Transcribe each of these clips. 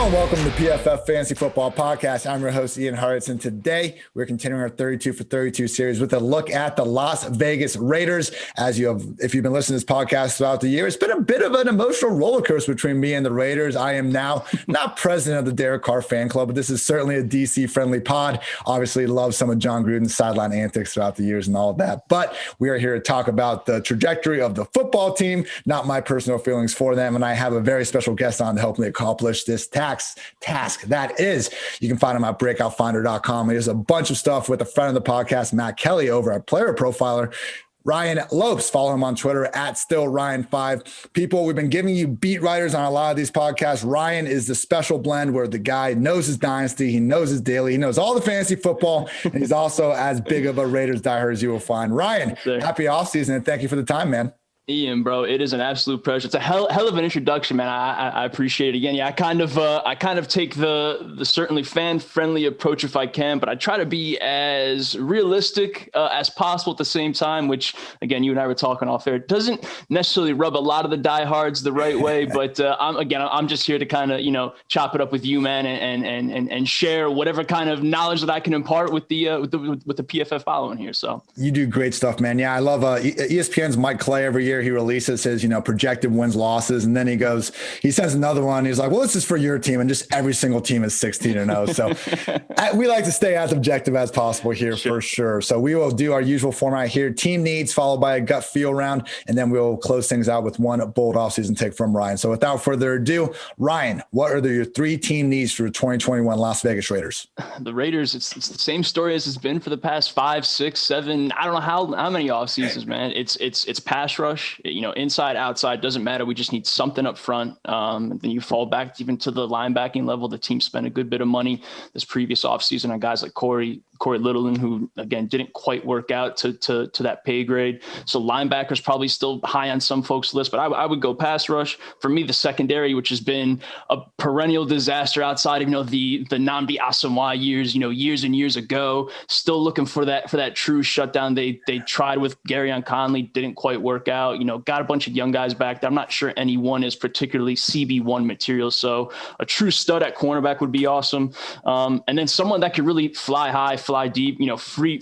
and welcome to PFF Fantasy Football Podcast. I'm your host, Ian Haritz, and today we're continuing our 32 for 32 series with a look at the Las Vegas Raiders. If you've been listening to this podcast throughout the year, it's been a bit of an emotional roller coaster between me and the Raiders. I am now not president of the Derek Carr fan club, but this is certainly a DC-friendly pod. Obviously, love some of John Gruden's sideline antics throughout the years and all of that. But we are here to talk about the trajectory of the football team, not my personal feelings for them. And I have a very special guest on to help me accomplish this task. That is, you can find him at breakoutfinder.com. There's a bunch of stuff with a friend of the podcast, Matt Kelly, over at Player Profiler. Ryan Lopes, follow him on Twitter at StillRyan5. People, we've been giving you beat writers on a lot of these podcasts. Ryan is the special blend where the guy knows his dynasty, he knows his daily, he knows all the fantasy football, and he's also as big of a Raiders diehard as you will find. Ryan, happy offseason, and thank you for the time, man. Ian, bro, it is an absolute pleasure. It's a hell of an introduction, man. I appreciate it. Again, yeah, I kind of take the certainly fan-friendly approach if I can, but I try to be as realistic as possible at the same time, which, again, you and I were talking off air. It doesn't necessarily rub a lot of the diehards the right way, but I'm just here to kind of, chop it up with you, man, and share whatever kind of knowledge that I can impart with the PFF following here. So you do great stuff, man. Yeah, I love ESPN's Mike Clay every year. He releases his, projected wins, losses. And then he sends another one. He's like, well, this is for your team. And just every single team is 16-0. So we like to stay as objective as possible here for sure. So we will do our usual format here. Team needs followed by a gut feel round. And then we'll close things out with one bold offseason take from Ryan. So without further ado, Ryan, what are your three team needs for the 2021 Las Vegas Raiders? The Raiders, it's the same story as it's been for the past 5, 6, 7, I don't know how many off seasons, man. It's pass rush. Inside, outside, doesn't matter. We just need something up front. Then you fall back even to the linebacking level. The team spent a good bit of money this previous offseason on guys like Corey Littleton, who, again, didn't quite work out to that pay grade. So linebackers probably still high on some folks' list, but I would go pass rush. For me, the secondary, which has been a perennial disaster outside of, the Nnamdi Asomugha years and years ago, still looking for that true shutdown. They tried with Garyon Conley, didn't quite work out, got a bunch of young guys back there. I'm not sure anyone is particularly CB1 material. So a true stud at cornerback would be awesome. And then someone that could really fly high, fly deep, free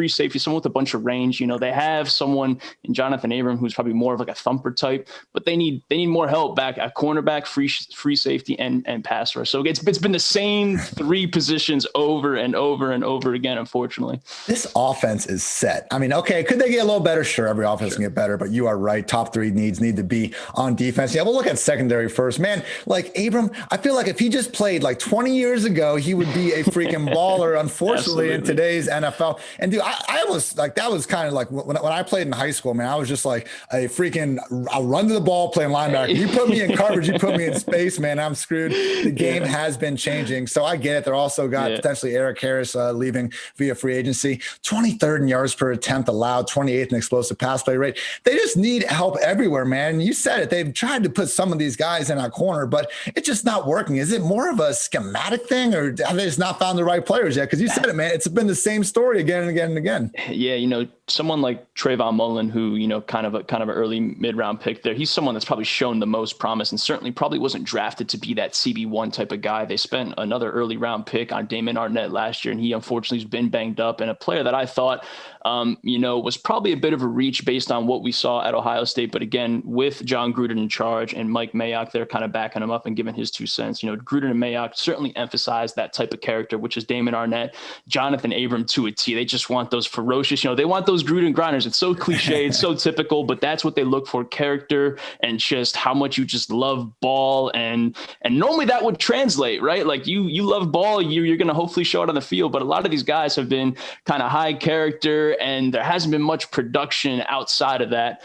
safety, someone with a bunch of range. They have someone in Jonathan Abram who's probably more of like a thumper type, but they need more help back at cornerback, free safety, and pass rush. So it's been the same three positions over and over and over again, unfortunately. This offense is set. I mean, okay, could they get a little better? Sure, every offense can get better, but you are right. Top three needs need to be on defense. Yeah, we'll look at secondary first. Man, like Abram, I feel like if he just played like 20 years ago, he would be a freaking baller, unfortunately, in today's NFL. And dude, I was like, that was kind of like when I played in high school, man, I was just like I'll run to the ball playing linebacker. You put me in coverage, you put me in space, man, I'm screwed. The game has been changing. So I get it. They're also got potentially Eric Harris leaving via free agency, 23rd in yards per attempt allowed, 28th in explosive pass play rate. They just need help everywhere, man. You said it. They've tried to put some of these guys in our corner, but it's just not working. Is it more of a schematic thing, or have they just not found the right players yet? Because you said it, man. It's been the same story again and again and again. Yeah, someone like Trayvon Mullen, who, kind of an early mid-round pick there, he's someone that's probably shown the most promise and certainly probably wasn't drafted to be that CB1 type of guy. They spent another early round pick on Damon Arnett last year, and he unfortunately has been banged up, and a player that I thought, was probably a bit of a reach based on what we saw at Ohio State. But again, with John Gruden in charge and Mike Mayock, they're kind of backing him up and giving his 2 cents. Gruden and Mayock certainly emphasize that type of character, which is Damon Arnett, Jonathan Abram to a T. They just want those ferocious, they want those Gruden grinders. It's so cliche, it's so typical, but that's what they look for, character and just how much you just love ball. And normally that would translate, right? Like you love ball, you're going to hopefully show it on the field. But a lot of these guys have been kind of high character, and there hasn't been much production outside of that.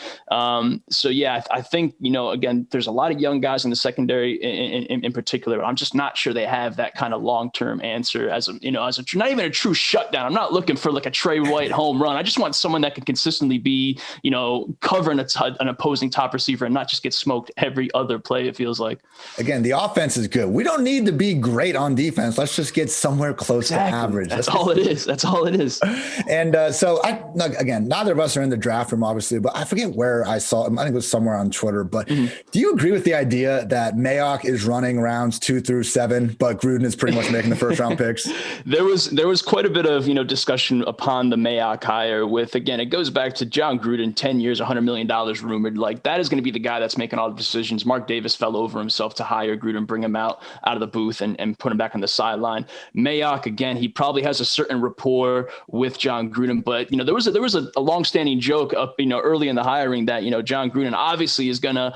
So yeah, I think, again, there's a lot of young guys in the secondary in particular. I'm just not sure they have that kind of long-term answer as not even a true shutdown. I'm not looking for like a Trey White home run. I just want someone that can consistently be, covering an opposing top receiver and not just get smoked every other play, it feels like. Again, the offense is good. We don't need to be great on defense. Let's just get somewhere close to average. That's all it is. That's all it is. And so again, neither of us are in the draft room, obviously, but I forget where I saw him. I think it was somewhere on Twitter. But do you agree with the idea that Mayock is running rounds 2 through 7, but Gruden is pretty much making the first round picks? There was quite a bit of, discussion upon the Mayock hire with, again, it goes back to John Gruden, 10 years, $100 million rumored. Like, that is going to be the guy that's making all the decisions. Mark Davis fell over himself to hire Gruden, bring him out of the booth and put him back on the sideline. Mayock, again, he probably has a certain rapport with John Gruden, but, there was a longstanding joke up, early in the hiring that, John Gruden obviously is gonna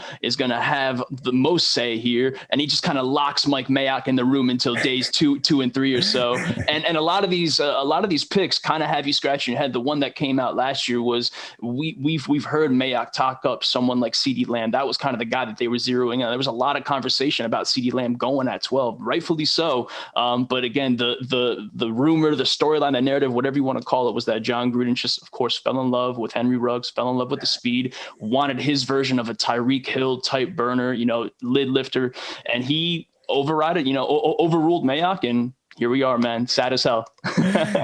have the most say here, and he just kind of locks Mike Mayock in the room until days 2 and 3 or so. And a lot of these picks kind of have you scratching your head. The one that came out last year was we've heard Mayock talk up someone like CeeDee Lamb. That was kind of the guy that they were zeroing on. There was a lot of conversation about CeeDee Lamb going at 12, rightfully so. But again, the rumor, the storyline, the narrative, whatever you want to call it, was that John Gruden just, of course, fell in love with Henry Ruggs, fell in love with the speed, wanted his version of a Tyreek Hill type burner, lid lifter, and he overruled Mayock, and here we are, man. Sad as hell.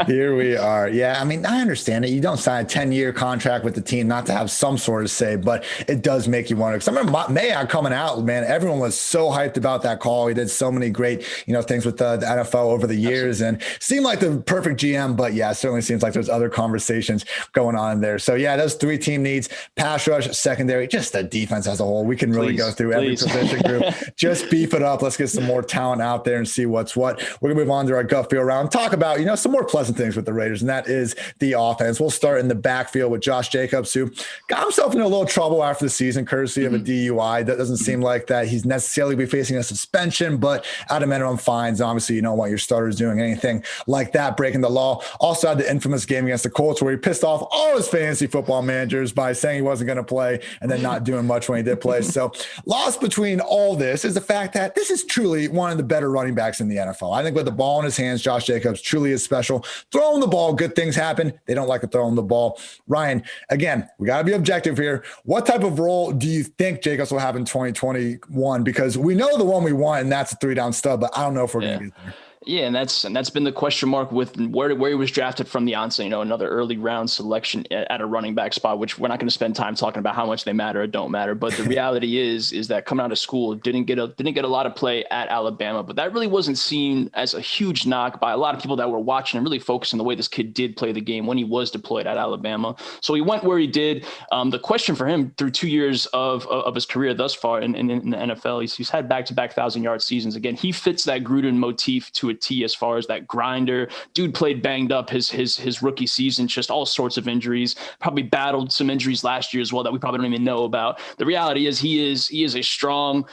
Here we are. Yeah, I mean, I understand it. You don't sign a 10-year contract with the team not to have some sort of say, but it does make you wonder. Because I remember Mayock coming out, man, everyone was so hyped about that call. He did so many great, things with the NFL over the years and seemed like the perfect GM. But yeah, it certainly seems like there's other conversations going on in there. So yeah, those 3 team needs: pass rush, secondary, just the defense as a whole. We can really go through every position group. Just beef it up. Let's get some more talent out there and see what's what. We're going to move on to our gut feel round, talk about, some more pleasant things with the Raiders, and that is the offense. We'll start in the backfield with Josh Jacobs, who got himself in a little trouble after the season, courtesy of a DUI. That doesn't seem like that he's necessarily be facing a suspension, but at a minimum fines. Obviously, you don't want your starters doing anything like that, breaking the law. Also had the infamous game against the Colts where he pissed off all his fantasy football managers by saying he wasn't going to play and then not doing much when he did play. So lost between all this is the fact that this is truly one of the better running backs in the NFL. I think with the ball in his hands, Josh Jacobs truly is special. Throwing the ball, good things happen. They don't like to throw him the ball. Ryan, again, we got to be objective here. What type of role do you think Jacobs will have in 2021? Because we know the one we want, and that's a 3-down stub, but I don't know if we're going to get there. Yeah, and that's been the question mark with where he was drafted from the onset. Another early round selection at a running back spot, which we're not going to spend time talking about how much they matter or don't matter. But the reality is that coming out of school, didn't get a lot of play at Alabama, but that really wasn't seen as a huge knock by a lot of people that were watching and really focusing on the way this kid did play the game when he was deployed at Alabama. So he went where he did. The question for him through 2 years of his career thus far in the NFL, he's had back-to-back 1,000-yard seasons. Again, he fits that Gruden motif to a T as far as that grinder. Dude played banged up his rookie season, just all sorts of injuries, probably battled some injuries last year as well that we probably don't even know about. The reality is he is a strong,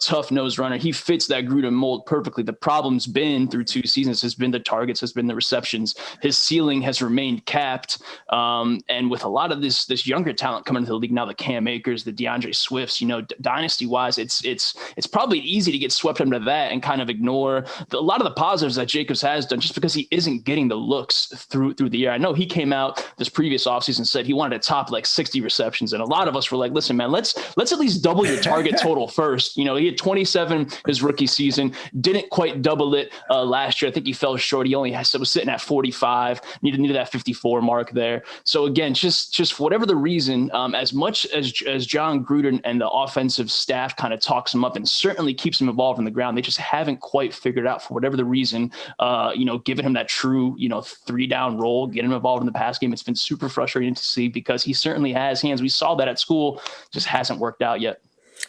tough nosed runner. He fits that Gruden mold perfectly. The problem's been through 2 seasons has been the targets, has been the receptions. His ceiling has remained capped. And with a lot of this younger talent coming into the league now, the Cam Akers, the DeAndre Swifts, dynasty wise, it's probably easy to get swept into that and kind of ignore a lot of the positives that Jacobs has done just because he isn't getting the looks through the year. I know he came out this previous offseason and said he wanted to top like 60 receptions. And a lot of us were like, listen, man, let's at least double your target total first. He had 27 his rookie season, didn't quite double it last year. I think he fell short. He only was sitting at 45, needed that 54 mark there. So again, just for whatever the reason, as much as John Gruden and the offensive staff kind of talks him up and certainly keeps him involved on the ground, they just haven't quite figured out for whatever the reason, giving him that true, 3-down role, getting him involved in the pass game. It's been super frustrating to see because he certainly has hands. We saw that at school, just hasn't worked out yet.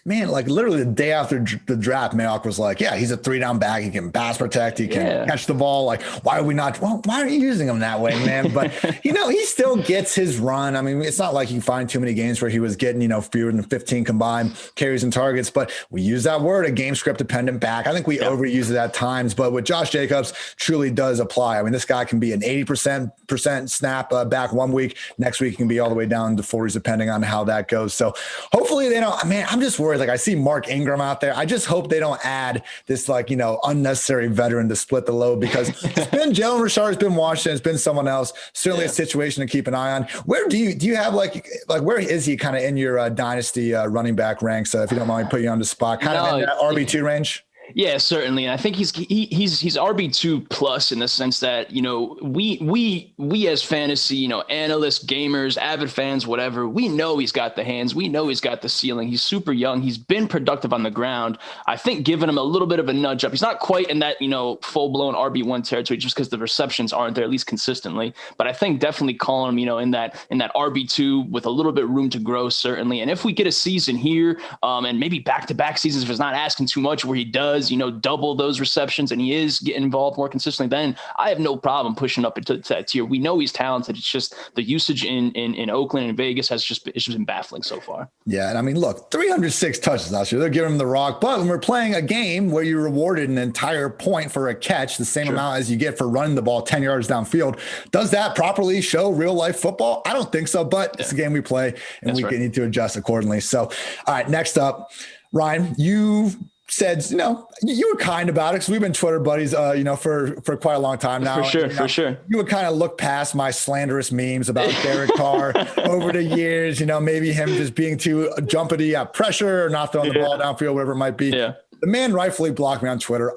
Man, like literally the day after the draft, Mayock was like, yeah, he's a 3-down back. He can pass protect. He can catch the ball. Like, why are we not? Well, why are you using him that way, man? But, he still gets his run. I mean, it's not like you find too many games where he was getting, fewer than 15 combined carries and targets. But we use that word, a game script dependent back. I think we overuse it at times. But with Josh Jacobs, truly does apply. I mean, this guy can be an 80% 50% snap back 1 week. Next week, it can be all the way down to 40s, depending on how that goes. So hopefully they don't, man, I'm just worried. Like I see Mark Ingram out there. I just hope they don't add this unnecessary veteran to split the load, because it's been Jalen Richard, it's been Washington, it's been someone else. Certainly a situation to keep an eye on. Where do you have like where is he kind of in your dynasty running back ranks? If you don't mind putting you on the spot, kind of in that RB2 range. Yeah, certainly. And I think he's RB2 plus in the sense that, we as fantasy, analysts, gamers, avid fans, whatever, we know he's got the hands. We know he's got the ceiling. He's super young. He's been productive on the ground. I think giving him a little bit of a nudge up. He's not quite in that, full blown RB1 territory just because the receptions aren't there, at least consistently. But I think definitely calling him, in that RB2 with a little bit of room to grow, certainly. And if we get a season here and maybe back-to-back seasons, if it's not asking too much, where he does, double those receptions and he is getting involved more consistently, then I have no problem pushing up into that tier. We know he's talented. It's just the usage in Oakland and Vegas it's just been baffling so far. Yeah. And I mean, look, 306 touches last year. They're giving him the rock. But when we're playing a game where you rewarded an entire point for a catch, the same amount as you get for running the ball 10 yards downfield, does that properly show real life football? I don't think so, but it's a game we play and we need to adjust accordingly. So, all right, next up, Ryan, you said, you were kind about it because we've been Twitter buddies, for quite a long time now. For sure. You would kind of look past my slanderous memes about Derek Carr over the years, maybe him just being too jumpity at pressure or not throwing the ball downfield, whatever it might be. Yeah. The man rightfully blocked me on Twitter.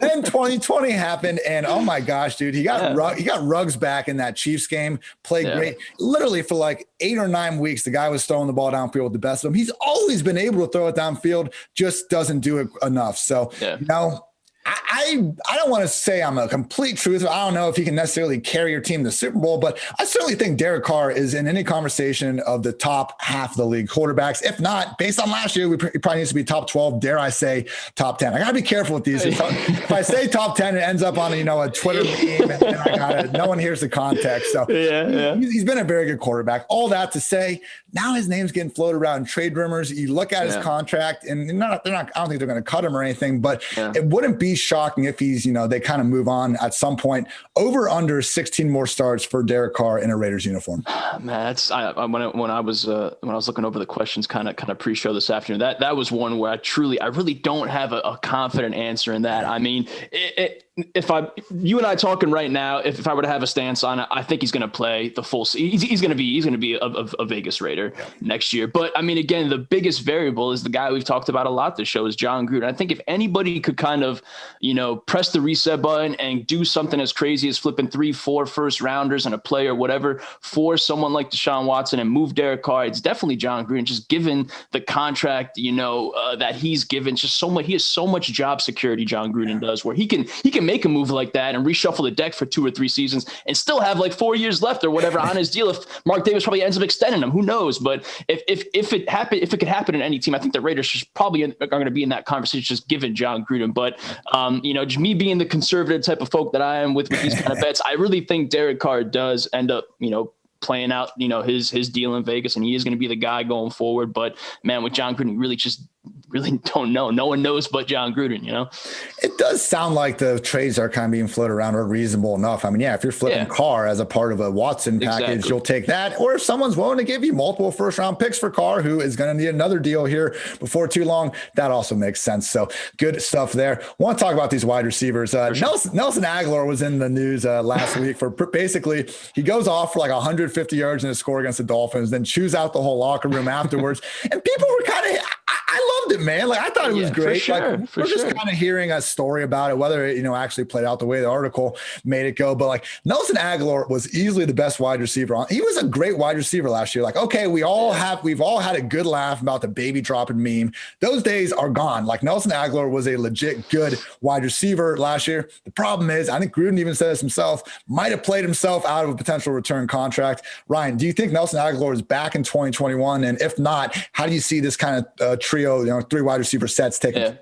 Then 2020 happened, and oh my gosh, dude, he got Ruggs back in that Chiefs game. Played great. Literally for like 8 or 9 weeks, the guy was throwing the ball downfield with the best of them. He's always been able to throw it downfield, just doesn't do it enough. So, I don't want to say I'm a complete truther. I don't know if he can necessarily carry your team to the Super Bowl, but I certainly think Derek Carr is in any conversation of the top half of the league quarterbacks. If not, based on last year, he probably needs to be top 12. Dare I say top 10? I got to be careful with these. If I say top 10, it ends up on a Twitter meme, and no one hears the context. So he's been a very good quarterback. All that to say, now his name's getting floated around in trade rumors. You look at his contract, and they're not. I don't think they're going to cut him or anything, but it wouldn't be shocking if he's, they kind of move on at some point. Over under 16 more starts for Derek Carr in a Raiders uniform. Man, that's when I was looking over the questions kind of pre-show this afternoon. That was one where I really don't have a confident answer in that. I mean, you and I talking right now, if I were to have a stance on it, I think he's going to play the full season. He's going to be a Vegas Raider next year. But I mean, again, the biggest variable is the guy we've talked about a lot this show is John Groot. And I think if anybody could kind of, press the reset button and do something as crazy as flipping 3-4 first rounders and a play or whatever for someone like Deshaun Watson and move Derek Carr, it's definitely John Groot. Just given the contract, that he's given, just so much. He has so much job security. John Gruden does, where he can make a move like that and reshuffle the deck for 2 or 3 seasons and still have like 4 years left or whatever on his deal. If Mark Davis probably ends up extending him, who knows? But if it could happen in any team, I think the Raiders just probably are going to be in that conversation, just given John Gruden. But just me being the conservative type of folk that I am with these kind of bets, I really think Derek Carr does end up, playing out, his deal in Vegas, and he is going to be the guy going forward. But man, with John Gruden, really don't know. No one knows but John Gruden, It does sound like the trades are kind of being floated around are reasonable enough. I mean, if you're flipping Carr as a part of a Watson package, you'll take that. Or if someone's willing to give you multiple first round picks for Carr, who is going to need another deal here before too long, that also makes sense. So good stuff there. Want to talk about these wide receivers. Nelson Aguilera was in the news last week for basically, he goes off for like 150 yards in a score against the Dolphins, then chews out the whole locker room afterwards. And people were kind of, I loved it, man. Like, I thought it was great. We're just kind of hearing a story about it, whether it, actually played out the way the article made it go. But like Nelson Aguilera was easily the best wide receiver on. He was a great wide receiver last year. Like, okay, we've all had a good laugh about the baby dropping meme. Those days are gone. Like Nelson Aguilera was a legit good wide receiver last year. The problem is, I think Gruden even said this himself, might have played himself out of a potential return contract. Ryan, do you think Nelson Aguilera is back in 2021? And if not, how do you see this kind of trio, 3 wide receiver sets taking?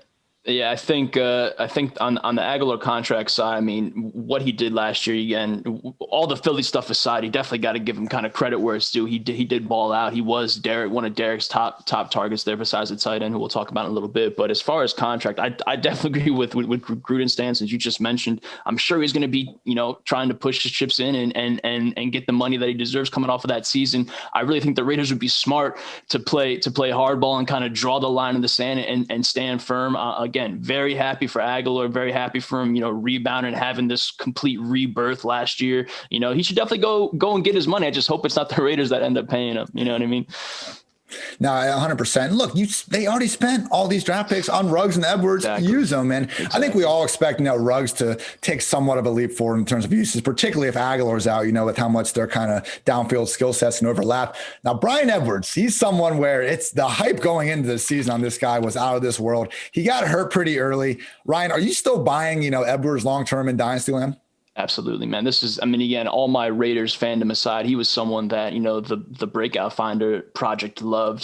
Yeah, I think on the Aguilar contract side, I mean, what he did last year, again, all the Philly stuff aside, he definitely got to give him kind of credit where it's due. He did ball out. He was one of Derek's top targets there, besides the tight end, who we'll talk about in a little bit. But as far as contract, I definitely agree with Gruden's stance, as you just mentioned. I'm sure he's going to be, trying to push his chips in and get the money that he deserves coming off of that season. I really think the Raiders would be smart to play hardball and kind of draw the line in the sand and stand firm. Again, very happy for Aguilar, very happy for him, rebounding and having this complete rebirth last year. He should definitely go and get his money. I just hope it's not the Raiders that end up paying him. You know what I mean? No, 100%. Look, they already spent all these draft picks on Ruggs and Edwards. Exactly. Use them, and exactly. I think we all expect Ruggs to take somewhat of a leap forward in terms of uses, particularly if Aguilar's out. With how much their kind of downfield skill sets and overlap. Now, Bryan Edwards, he's someone where it's the hype going into the season on this guy was out of this world. He got hurt pretty early. Ryan, are you still buying Edwards long term in Dynasty Land? Absolutely, man. Again, all my Raiders fandom aside, he was someone that, the Breakout Finder project loved,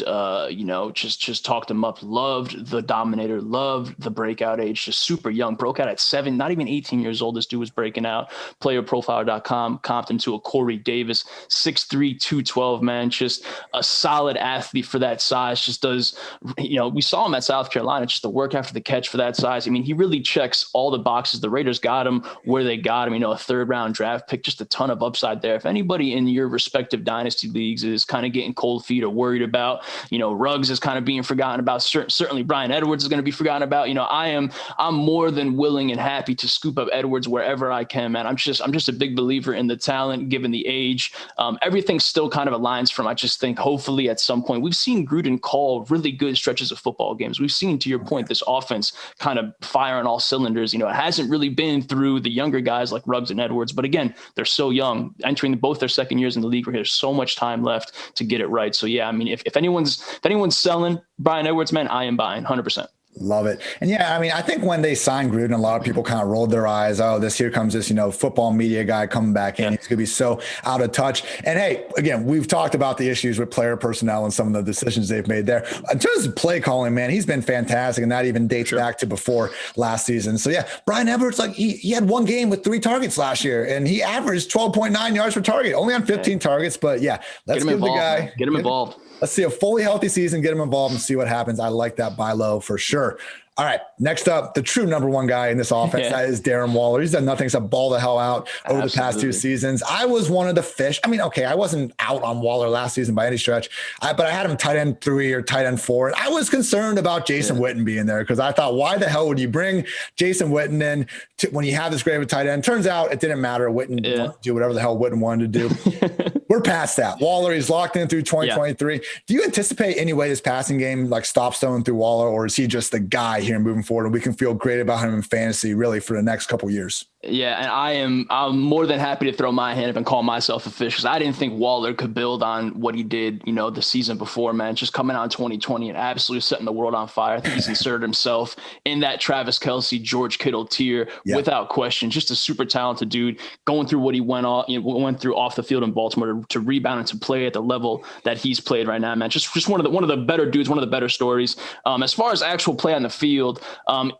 just talked him up, loved the Dominator, loved the breakout age, just super young, broke out at 7, not even 18 years old. This dude was breaking out. Playerprofiler.com comped him to a Corey Davis, 6'3", 212, man, just a solid athlete for that size. Just does, we saw him at South Carolina, just the work after the catch for that size. I mean, he really checks all the boxes. The Raiders got him where they got him. A third-round draft pick, just a ton of upside there. If anybody in your respective dynasty leagues is kind of getting cold feet or worried about, Ruggs is kind of being forgotten about, certainly Bryan Edwards is going to be forgotten about. I'm more than willing and happy to scoop up Edwards wherever I can, man. I'm just a big believer in the talent, given the age. Everything still kind of aligns from, I just think, hopefully at some point. We've seen Gruden call really good stretches of football games. We've seen, to your point, this offense kind of fire on all cylinders. It hasn't really been through the younger guys like Ruggs and Edwards, but again, they're so young, entering both their second years in the league, where there's so much time left to get it right. So yeah, I mean, if anyone's selling Bryan Edwards, man, I am buying 100%. Love it. And yeah, I mean, I think when they signed Gruden, a lot of people kind of rolled their eyes. Oh, here comes this, football media guy coming back in. Yeah. He's going to be so out of touch. And hey, again, we've talked about the issues with player personnel and some of the decisions they've made there. In terms of play calling, man, he's been fantastic. And that even dates back to before last season. So yeah, Bryan Edwards, he had one game with 3 targets last year and he averaged 12.9 yards per target, only on 15 targets. But yeah, let's give the guy, man. Get him involved. Let's see a fully healthy season, get him involved and see what happens. I like that buy low for sure. All right, next up, the true number one guy in this offense, that is Darren Waller. He's done nothing except ball the hell out over the past 2 seasons. I was one of the fish. I mean, okay, I wasn't out on Waller last season by any stretch, but I had him tight end 3 or tight end 4. And I was concerned about Jason Witten being there because I thought, why the hell would you bring Jason Witten in when you have this great of a tight end? Turns out it didn't matter. Witten wanted to do whatever the hell Witten wanted to do. We're past that. Waller, he's locked in through 2023. Yeah. Do you anticipate any way this passing game stops going through Waller, or is he just the guy here moving forward and we can feel great about him in fantasy really for the next couple of years? Yeah, and I'm more than happy to throw my hand up and call myself a fish because I didn't think Waller could build on what he did, the season before, man. Just coming out in 2020 and absolutely setting the world on fire. I think he's inserted himself in that Travis Kelce, George Kittle tier without question. Just a super talented dude going through what he went through off the field in Baltimore to rebound and to play at the level that he's played right now, man. Just one of the better dudes, one of the better stories. As far as actual play on the field,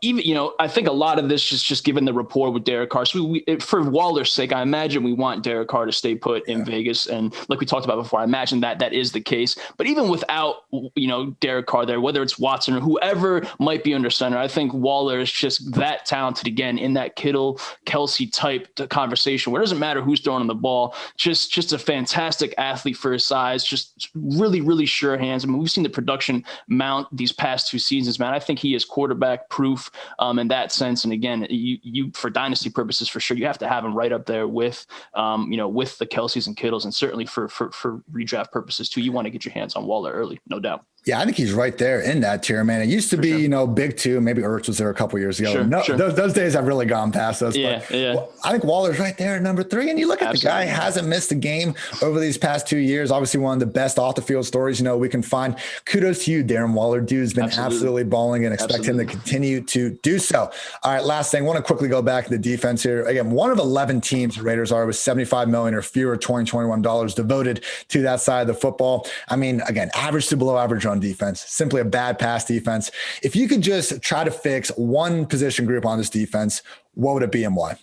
even I think a lot of this just given the rapport with Derek Carr. So for Waller's sake, I imagine we want Derek Carr to stay put in Vegas. And like we talked about before, I imagine that is the case. But even without, Derek Carr there, whether it's Watson or whoever might be under center, I think Waller is just that talented again in that Kittle, Kelce type conversation where it doesn't matter who's throwing the ball, just a fantastic athlete for his size, just really, really sure hands. I mean, we've seen the production mount these past 2 seasons, man. I think he is quarterback proof in that sense. And again, you for dynasty purposes, for sure, you have to have him right up there with, with the Kelces and Kittles, and certainly for redraft purposes too. You want to get your hands on Waller early, no doubt. Yeah, I think he's right there in that tier, man. It used to be, big 2. Maybe Ertz was there a couple years ago. Those days have really gone past us. Yeah. Well, I think Waller's right there at number 3. And you look at the guy, hasn't missed a game over these past 2 years. Obviously, one of the best off the field stories, we can find. Kudos to you, Darren Waller. Dude's been absolutely balling and expect him to continue to do so. All right, last thing. I want to quickly go back to the defense here. Again, one of 11 teams the Raiders are with $75 million or fewer 2021 dollars devoted to that side of the football. I mean, again, average to below average run defense, simply a bad pass defense. If you could just try to fix one position group on this defense, what would it be and why?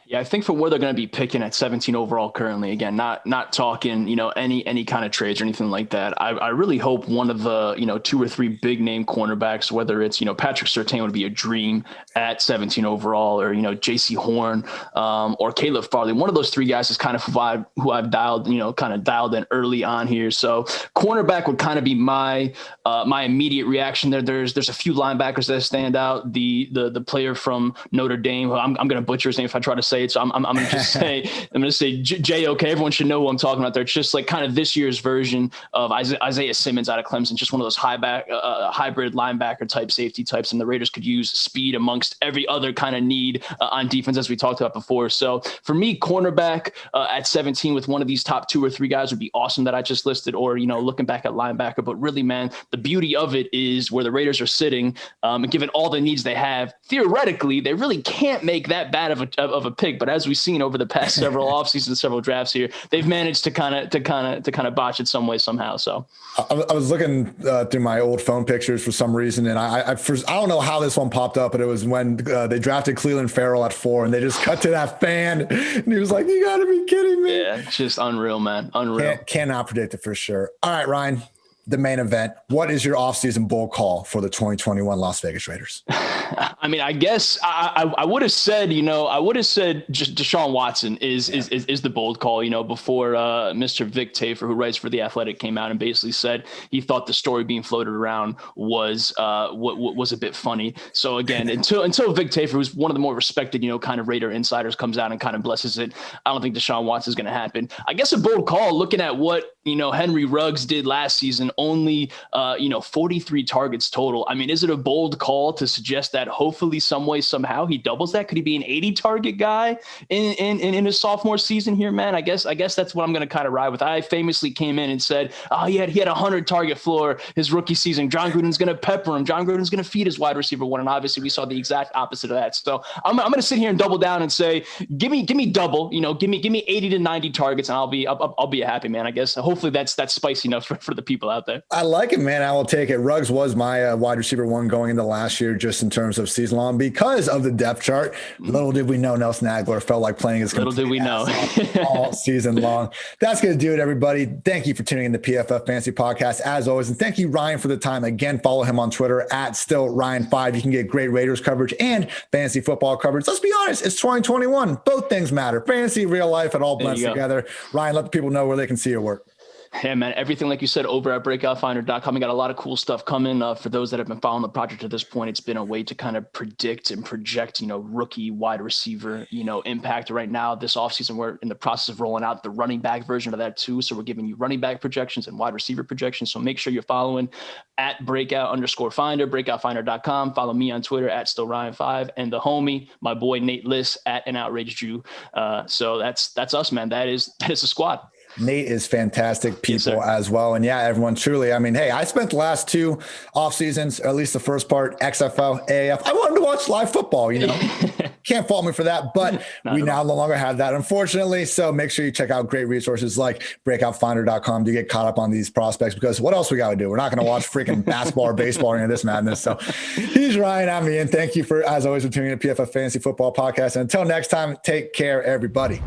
Yeah, I think for where they're going to be picking at 17 overall currently, again, not talking, any kind of trades or anything like that. I really hope one of the, 2 or 3 big name cornerbacks, whether it's, Patrick Surtain would be a dream at 17 overall, or, JC Horn, or Caleb Farley. One of those 3 guys is kind of who I've dialed in early on here. So cornerback would kind of be my immediate reaction there. There's a few linebackers that stand out. The player from Notre Dame, who I'm going to butcher his name if I try to say it. So I'm going to just say, JOK. Everyone should know who I'm talking about there. It's just like kind of this year's version of Isaiah Simmons out of Clemson, just one of those hybrid linebacker type safety types. And the Raiders could use speed amongst every other kind of need on defense, as we talked about before. So for me, cornerback at 17 with one of these top 2 or 3 guys would be awesome that I just listed, or, looking back at linebacker. But really, man, the beauty of it is where the Raiders are sitting, and given all the needs they have, theoretically, they really can't make that bad of a pick. But as we've seen over the past several offseasons, several drafts here, they've managed to kind of botch it some way somehow. So I was looking through my old phone pictures for some reason, and I don't know how this one popped up, but it was when they drafted Cleveland Farrell at 4, and they just cut to that fan, and he was like, "You got to be kidding me!" Yeah, it's just unreal, man. Unreal. Cannot predict it for sure. All right, Ryan. The main event. What is your offseason bold call for the 2021 Las Vegas Raiders? I mean, I guess I would have said, just Deshaun Watson is the bold call, before Mr. Vic Tafur, who writes for The Athletic, came out and basically said he thought the story being floated around was a bit funny. So again, until Vic Tafur, who's one of the more respected, kind of Raider insiders, comes out and kind of blesses it, I don't think Deshaun Watson is going to happen. I guess a bold call, looking at what Henry Ruggs did last season, only 43 targets total. I mean, is it a bold call to suggest that hopefully some way, somehow he doubles that? Could he be an 80 target guy in his sophomore season here, man? I guess that's what I'm going to kind of ride with. I famously came in and said, he had 100 target floor his rookie season. John Gruden's going to pepper him. John Gruden's going to feed his wide receiver one. And obviously we saw the exact opposite of that. So I'm going to sit here and double down and say, give me double, give me 80 to 90 targets, and I'll be a happy man. I guess hopefully that's spicy enough for the people out there. I like it, man. I will take it. Ruggs was my wide receiver 1 going into last year, just in terms of season long, because of the depth chart. Little did we know Nelson Aguilera felt like playing his little did we know all season long. That's going to do it, everybody. Thank you for tuning in to PFF Fantasy Podcast as always. And thank you, Ryan, for the time. Again, follow him on Twitter at StillRyan5. You can get great Raiders coverage and fantasy football coverage. Let's be honest, it's 2021. Both things matter. Fantasy, real life, it all blends together. Ryan, let the people know where they can see your work. Yeah, man, everything, like you said, over at breakoutfinder.com. We got a lot of cool stuff coming. For those that have been following the project to this point, it's been a way to kind of predict and project, rookie wide receiver, impact. Right now, this offseason, we're in the process of rolling out the running back version of that too. So we're giving you running back projections and wide receiver projections. So make sure you're following at breakout_finder, breakoutfinder.com. Follow me on Twitter at StillRyan5, and the homie, my boy Nate Liss at An Outraged Jew. So that's us, man. That is the squad. Nate is fantastic people as well. And yeah, everyone truly, I mean, hey, I spent the last 2 off seasons, or at least the first part, XFL, AAF. I wanted to watch live football, Can't fault me for that, but we now no longer have that, unfortunately. So make sure you check out great resources like breakoutfinder.com to get caught up on these prospects, because what else we got to do? We're not going to watch freaking basketball or baseball or any of this madness. So he's Ryan. I'm Ian. Thank you as always, for tuning in to PFF Fantasy Football Podcast. And until next time, take care, everybody.